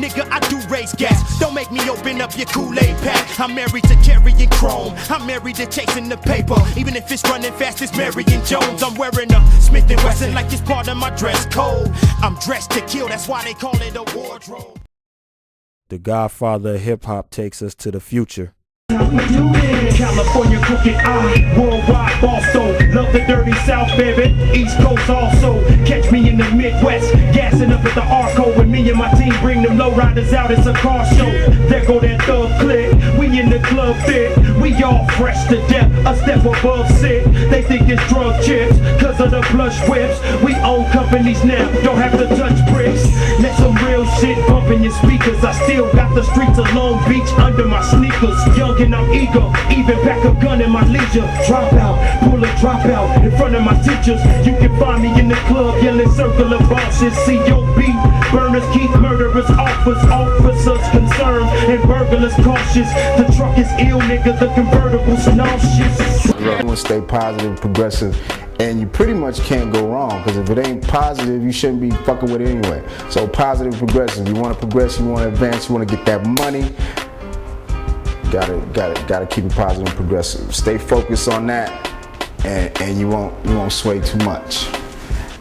nigga, I do raise gas. Don't make me open up your Kool-Aid pack. I'm married to carrying chrome. I'm married to chasing the paper. Even if it's running fast, it's Mary and Jones. I'm wearing a Smith & Wesson like it's part of my dress code. I'm dressed to kill, that's why they call it a wardrobe. The godfather of hip-hop takes us to the future. California crooked eye, worldwide boss though. Love the dirty South, baby. East Coast also. Catch me in the Midwest, gassing up at the Arco. When me and my team bring them lowriders out, it's a car show. There go that thug click. We in the club fit. We all fresh to death, a step above sick. They think it's drug chips, cause of the plush whips. We own companies now, don't have to touch bricks. Let some real shit bump in your speakers. I still got the streets of Long Beach under my sneakers. Young and I'm eager, even pack a gun in my leisure. Drop out, pull a drop out in front of my teachers. You can find me in the club yelling circle of bosses. C.O.B. Burners keep murderers officers concerned and burglars cautious. The truck is ill, nigga, the convertible's nauseous. You want to stay positive, progressive, and you pretty much can't go wrong, because if it ain't positive, you shouldn't be fucking with it anyway. So positive, progressive. You want to progress, you want to advance, you want to get that money. Gotta keep it positive and progressive. Stay focused on that, and you won't sway too much.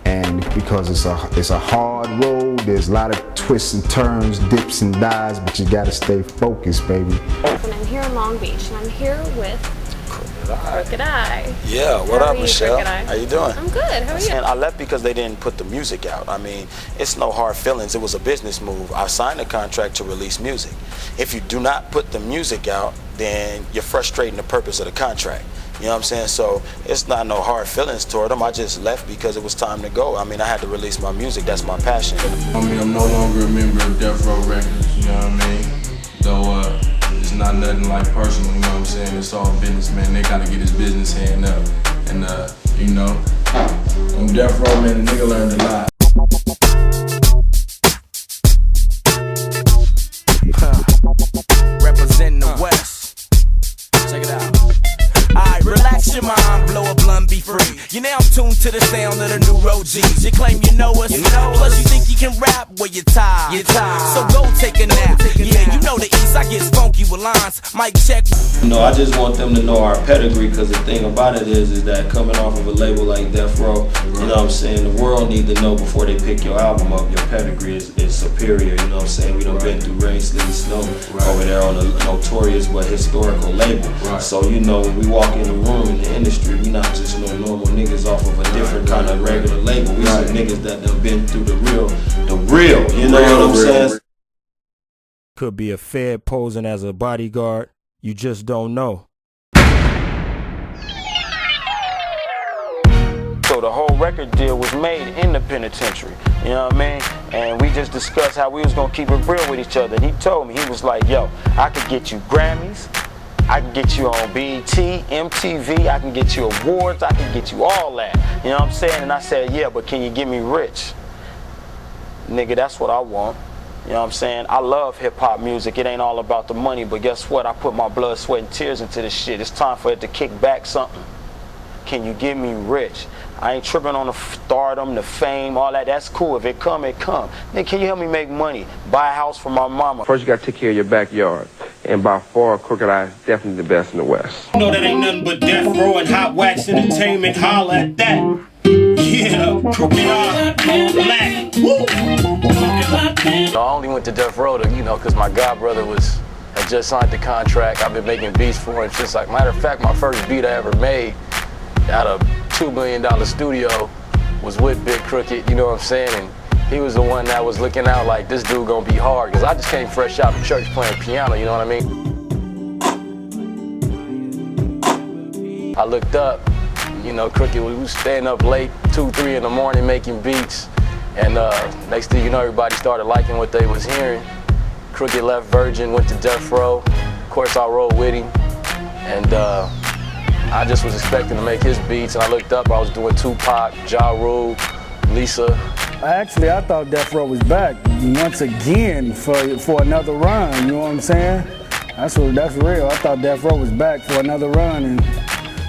And because it's a hard road, there's a lot of twists and turns, dips and dives, but you gotta stay focused, baby. And I'm here in Long Beach, and I'm here with Crooked Eye. Yeah, what up, Michelle? How you doing? I'm good. How are you? And I left because they didn't put the music out. I mean, it's no hard feelings. It was a business move. I signed a contract to release music. If you do not put the music out, then you're frustrating the purpose of the contract. You know what I'm saying? So it's not no hard feelings toward them. I just left because it was time to go. I mean, I had to release my music. That's my passion. I mean, I'm no longer a member of Deathrow Records, you know what I mean? Though it's not nothing like personal, you know what I'm saying? It's all business, man. They gotta get his business hand up. And, you know, on Deathrow, man, the nigga learned a lot. Representing the West. Check it out. Alright, relax your mind, blow a blunt, be free. You now tuned to the sound of the new road G's. You claim you know us, plus you think you can rap, well you're tired. So go take a nap. Yeah, you know the East, I get funky with lines. Mic check. You know, I just want them to know our pedigree, because the thing about it is that coming off of a label like Deathrow, you know what I'm saying, the world need to know before they pick your album up, your pedigree is superior, you know what I'm saying? We done been through rain, sleet, and snow over there on a notorious but historical label. So, you know, when we walk in the room in the industry, we not just no normal niggas off of a different kind of regular label. We some niggas that done been through the real, you know what I'm saying? Could be a Fed posing as a bodyguard, you just don't know. So the whole record deal was made in the penitentiary, you know what I mean? And we just discussed how we was gonna keep it real with each other. And he told me, he was like, yo, I could get you Grammys, I can get you on BET, MTV, I can get you awards, I can get you all that. You know what I'm saying? And I said, yeah, but can you get me rich? Nigga, that's what I want. You know what I'm saying? I love hip-hop music. It ain't all about the money, but guess what? I put my blood, sweat, and tears into this shit. It's time for it to kick back something. Can you get me rich? I ain't tripping on the stardom, the fame, all that. That's cool. If it come, it come. Then can you help me make money? Buy a house for my mama. First, you got to take care of your backyard. And by far, Crooked Eye is definitely the best in the West. You know that ain't nothing but Deathrow and Hot Wax Entertainment. Holla at that. Yeah, Crooked Eye, black. Woo! I only went to Deathrow to, you know, because my godbrother had just signed the contract. I've been making beats for him since, like, matter of fact, my first beat I ever made out of $2 million studio was with Big Crooked, you know what I'm saying? And he was the one that was looking out like, this dude gonna be hard, because I just came fresh out of church playing piano, you know what I mean? I looked up, you know, Crooked was staying up late, 2, 3 in the morning making beats, and next thing you know, everybody started liking what they was hearing. Crooked left Virgin, went to Deathrow. Of course, I rolled with him, and I just was expecting to make his beats, and I looked up, I was doing Tupac, Ja Rule, Lisa. Actually, I thought Deathrow was back once again for another run, you know what I'm saying? That's real. I thought Deathrow was back for another run, and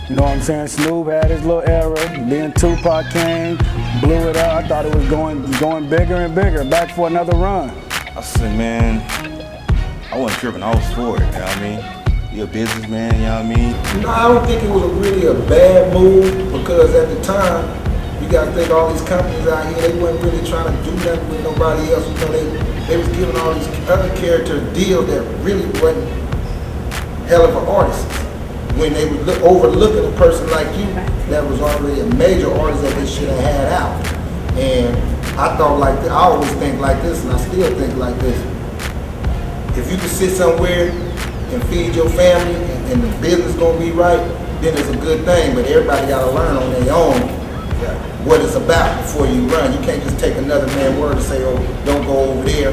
you know what I'm saying? Snoop had his little era, then Tupac came, blew it up. I thought it was going bigger and bigger, back for another run. I said, man, I wasn't tripping. I was for it, you know what I mean? You're a businessman, you know what I mean? No, I don't think it was really a bad move because at the time, you gotta think all these companies out here, they wasn't really trying to do nothing with nobody else. You know, they was giving all these other characters deals that really wasn't hell of an artist. When they was overlooking a person like you that was already a major artist that they should have had out. And I thought like this, I always think like this, and I still think like this. If you can sit somewhere and feed your family and the business gonna be right, then it's a good thing. But everybody gotta learn on their own what it's about before you run. You can't just take another man's word and say, oh, don't go over there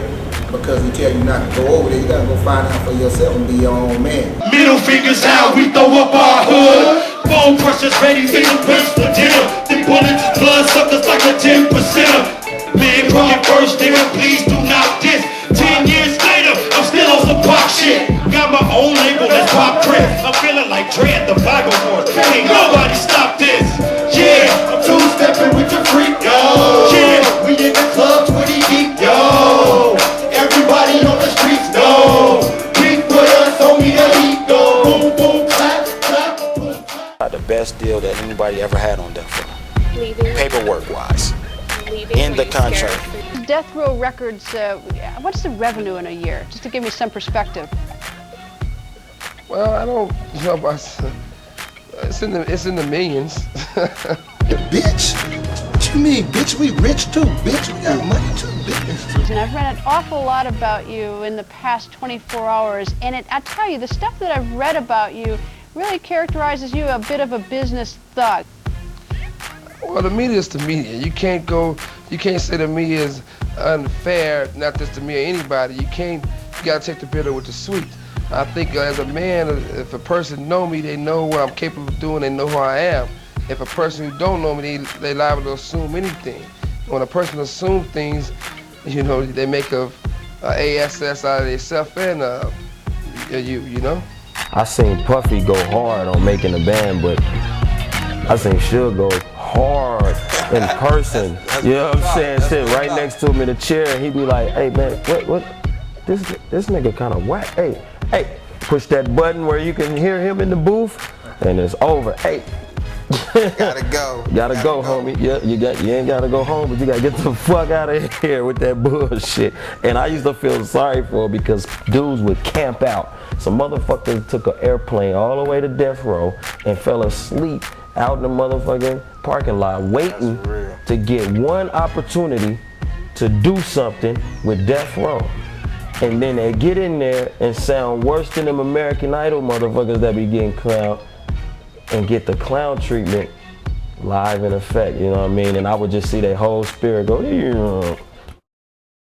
because he tell you not to go over there. You gotta go find out for yourself and be your own man. Middle fingers out, we throw up our hood. Bone crushers ready, fingerprints for dinner. The bullets, blood suckers like a 10%er. Man, come first, nigga, please do not diss. 10 years later, I'm still on some pop shit. Got my own label, that's Pop Dre. I'm feeling like Dre at the Bible Wars. Ain't nobody stop this. Yeah, I'm two-stepping with your freak, yo. Yeah, we in the club 20 deep, yo. Everybody on the streets, no. Beat with us, on me the heat, go. Boom, boom, clap, clap, boom, clap. The best deal that anybody ever had on Deathrow. Leaving. Paperwork-wise. Leaving. In the contract. Deathrow Records, what's the revenue in a year? Just to give me some perspective. Well, I don't know about, it's in the millions. Bitch? What you mean, bitch? We rich too, bitch. We got money too, bitch. And I've read an awful lot about you in the past 24 hours, and I tell you, the stuff that I've read about you really characterizes you a bit of a business thug. Well, the media is the media. You can't say the media is unfair, not just to me or anybody. You gotta take the bitter with the sweet. I think as a man, if a person know me, they know what I'm capable of doing, they know who I am. If a person who don't know me, they liable to assume anything. When a person assumes things, you know, they make a ASS out of themselves and you know. I seen Puffy go hard on making a band, but I seen Suge go hard in person. You know what I'm saying? Sit right next to him in a chair and he be like, hey man, what? This nigga kind of whack. Hey, push that button where you can hear him in the booth and it's over. Hey. Gotta go. Gotta go, homie. Yeah, you ain't gotta go home, but you gotta get the fuck out of here with that bullshit. And I used to feel sorry for him because dudes would camp out. Some motherfuckers took an airplane all the way to Deathrow and fell asleep out in the motherfucking parking lot waiting to get one opportunity to do something with Deathrow. And then they get in there and sound worse than them American Idol motherfuckers that be getting clowned and get the clown treatment live in effect, you know what I mean? And I would just see their whole spirit go, yeah.